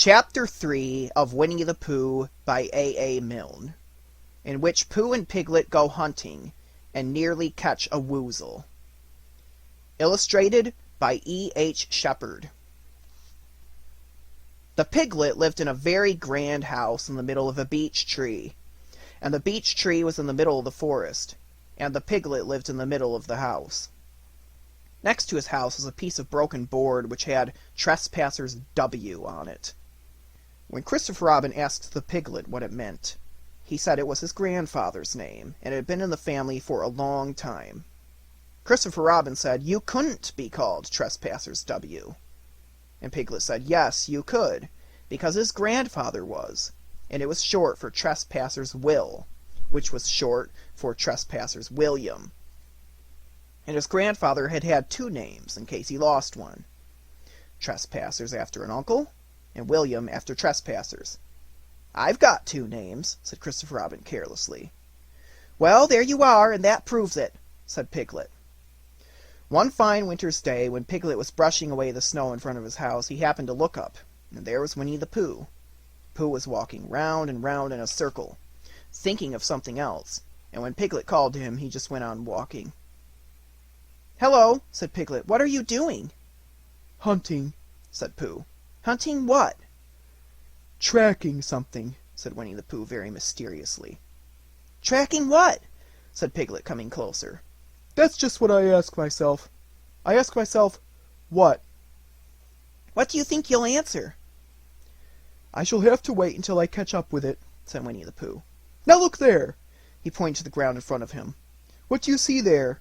Chapter 3 of Winnie-the-Pooh by A. Milne, in which Pooh and Piglet go hunting and nearly catch a woozle. Illustrated by E.H. Shepard. The Piglet lived in a very grand house in the middle of a beech tree, and the beech tree was in the middle of the forest, and the Piglet lived in the middle of the house. Next to his house was a piece of broken board which had Trespassers W on it. When Christopher Robin asked the Piglet what it meant, he said it was his grandfather's name, and it had been in the family for a long time. Christopher Robin said, "You couldn't be called Trespassers W." And Piglet said, "Yes, you could, because his grandfather was, and it was short for Trespassers Will, which was short for Trespassers William. And his grandfather had had two names in case he lost one. Trespassers after an uncle, and William after Trespassers. "I've got two names," said Christopher Robin carelessly. "Well, there you are, and that proves it," said Piglet. One fine winter's day, when Piglet was brushing away the snow in front of his house, he happened to look up, and there was Winnie-the-Pooh. Pooh was walking round and round in a circle, thinking of something else, and when Piglet called to him, he just went on walking. "Hello," said Piglet. "What are you doing?" "Hunting," said Pooh. "Hunting what?" "Tracking something," said Winnie-the-Pooh very mysteriously. "Tracking what?" said Piglet, coming closer. "That's just what I ask myself. I ask myself, what?" "What do you think you'll answer?" "I shall have to wait until I catch up with it," said Winnie-the-Pooh. "Now look there!" He pointed to the ground in front of him. "What do you see there?"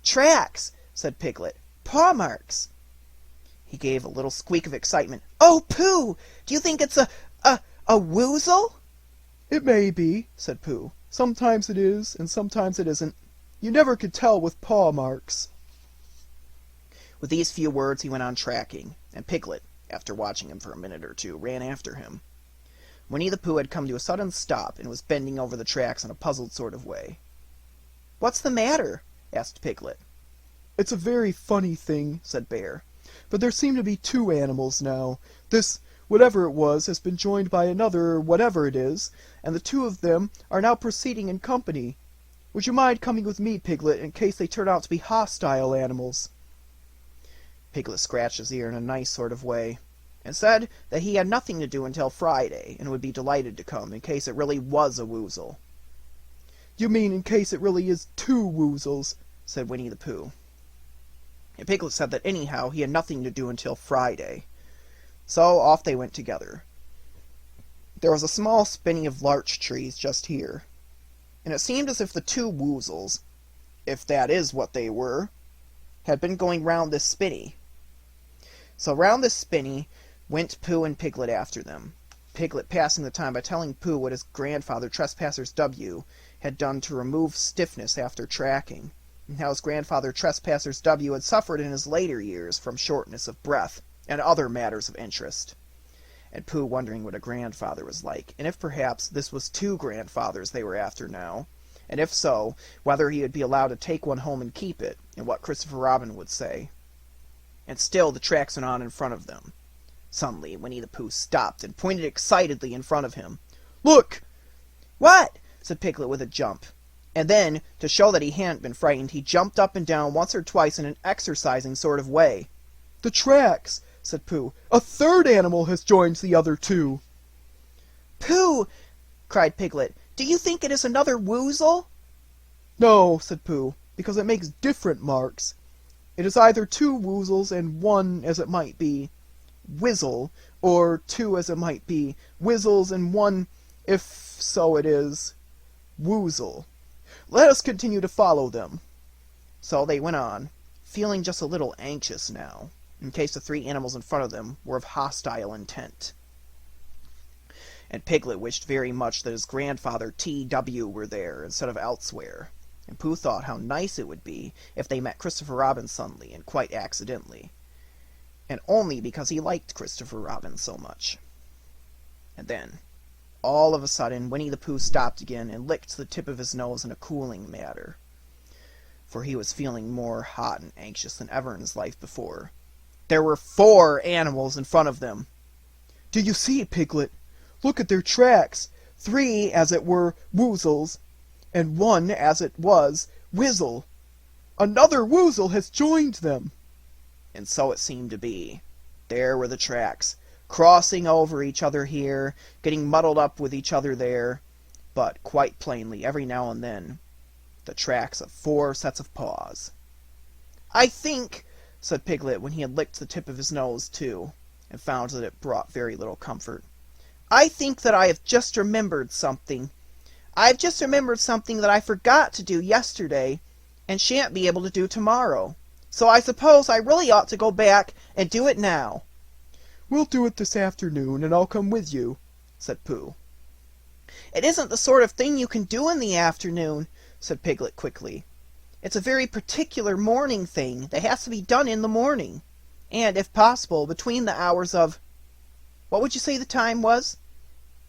"Tracks," said Piglet. "Paw marks." He gave a little squeak of excitement. "Oh, Pooh! Do you think it's a woozle?" "It may be," said Pooh. "Sometimes it is, and sometimes it isn't. You never could tell with paw marks." With these few words he went on tracking, and Piglet, after watching him for a minute or two, ran after him. Winnie-the-Pooh had come to a sudden stop, and was bending over the tracks in a puzzled sort of way. "What's the matter?" asked Piglet. "It's a very funny thing," said Bear. "But there seem to be two animals now. This whatever it was has been joined by another whatever it is, and the two of them are now proceeding in company. Would you mind coming with me, Piglet, in case they turn out to be hostile animals?" Piglet scratched his ear in a nice sort of way, and said that he had nothing to do until Friday, and would be delighted to come in case it really was a woozle. "You mean in case it really is two woozles?" said Winnie-the-Pooh. And Piglet said that anyhow he had nothing to do until Friday. So off they went together. There was a small spinney of larch trees just here, and it seemed as if the two woozles, if that is what they were, had been going round this spinney. So round this spinney went Pooh and Piglet after them, Piglet passing the time by telling Pooh what his grandfather Trespassers W had done to remove stiffness after tracking, and how his grandfather Trespassers W had suffered in his later years from shortness of breath and other matters of interest, and Pooh wondering what a grandfather was like, and if perhaps this was two grandfathers they were after now, and if so, whether he would be allowed to take one home and keep it, and what Christopher Robin would say. And still the tracks went on in front of them. Suddenly Winnie-the-Pooh stopped and pointed excitedly in front of him. "Look!" "What?" said Piglet with a jump. And then, to show that he hadn't been frightened, he jumped up and down once or twice in an exercising sort of way. "The tracks!" said Pooh. "A third animal has joined the other two." "Pooh!" cried Piglet. "Do you think it is another woozle?" "No," said Pooh, "because it makes different marks. It is either two woozles and one, as it might be, wizzle, or two, as it might be, wizzles and one, if so it is, woozle. Let us continue to follow them." So they went on, feeling just a little anxious now, in case the three animals in front of them were of hostile intent. And Piglet wished very much that his grandfather T.W. were there instead of elsewhere, and Pooh thought how nice it would be if they met Christopher Robin suddenly and quite accidentally, and only because he liked Christopher Robin so much. And then, all of a sudden, Winnie-the-Pooh stopped again and licked the tip of his nose in a cooling manner, for he was feeling more hot and anxious than ever in his life before. There were 4 animals in front of them. Do you see, Piglet? Look at their tracks. 3, as it were, woozles, and 1, as it was, Wizzle. Another woozle has joined them. And so it seemed to be. There were the tracks, crossing over each other here, getting muddled up with each other there, but quite plainly, every now and then, the tracks of 4 sets of paws. "I think," said Piglet when he had licked the tip of his nose too, and found that it brought very little comfort, "I think that I have just remembered something. I have just remembered something that I forgot to do yesterday, and shan't be able to do tomorrow. So I suppose I really ought to go back and do it now." "We'll do it this afternoon, and I'll come with you," said Pooh. "It isn't the sort of thing you can do in the afternoon," said Piglet quickly. "It's a very particular morning thing that has to be done in the morning, and, if possible, between the hours of— what would you say the time was?"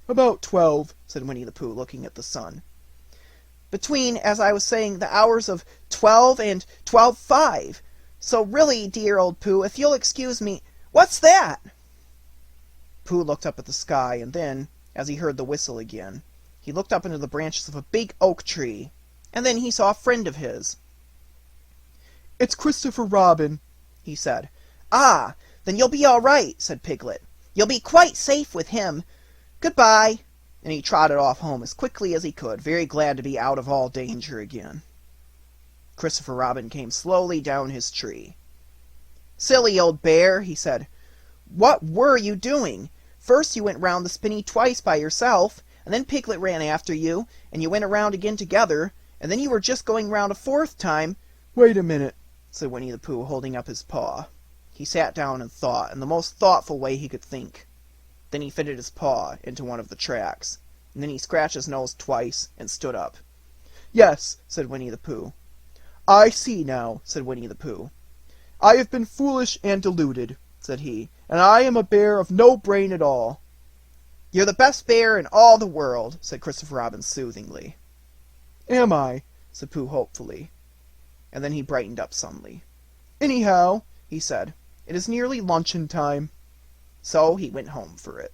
"About 12, said Winnie-the-Pooh, looking at the sun. "Between, as I was saying, the hours of 12 and 12:05. So really, dear old Pooh, if you'll excuse me— what's that?" Pooh looked up at the sky, and then, as he heard the whistle again, he looked up into the branches of a big oak tree, and then he saw a friend of his. "It's Christopher Robin," he said. "Ah, then you'll be all right," said Piglet. "You'll be quite safe with him. Goodbye." And he trotted off home as quickly as he could, very glad to be out of all danger again. Christopher Robin came slowly down his tree. "Silly old bear," he said. "What were you doing? First you went round the spinney twice by yourself, and then Piglet ran after you, and you went around again together, and then you were just going round a 4th time—" "Wait a minute," said Winnie-the-Pooh, holding up his paw. He sat down and thought, in the most thoughtful way he could think. Then he fitted his paw into one of the tracks, and then he scratched his nose twice and stood up. "Yes," said Winnie-the-Pooh. "I see now," said Winnie-the-Pooh. "I have been foolish and deluded," said he, "and I am a bear of no brain at all." "You're the best bear in all the world," said Christopher Robin soothingly. "Am I?" said Pooh hopefully, and then he brightened up suddenly. "Anyhow," he said, "it is nearly luncheon time." So he went home for it.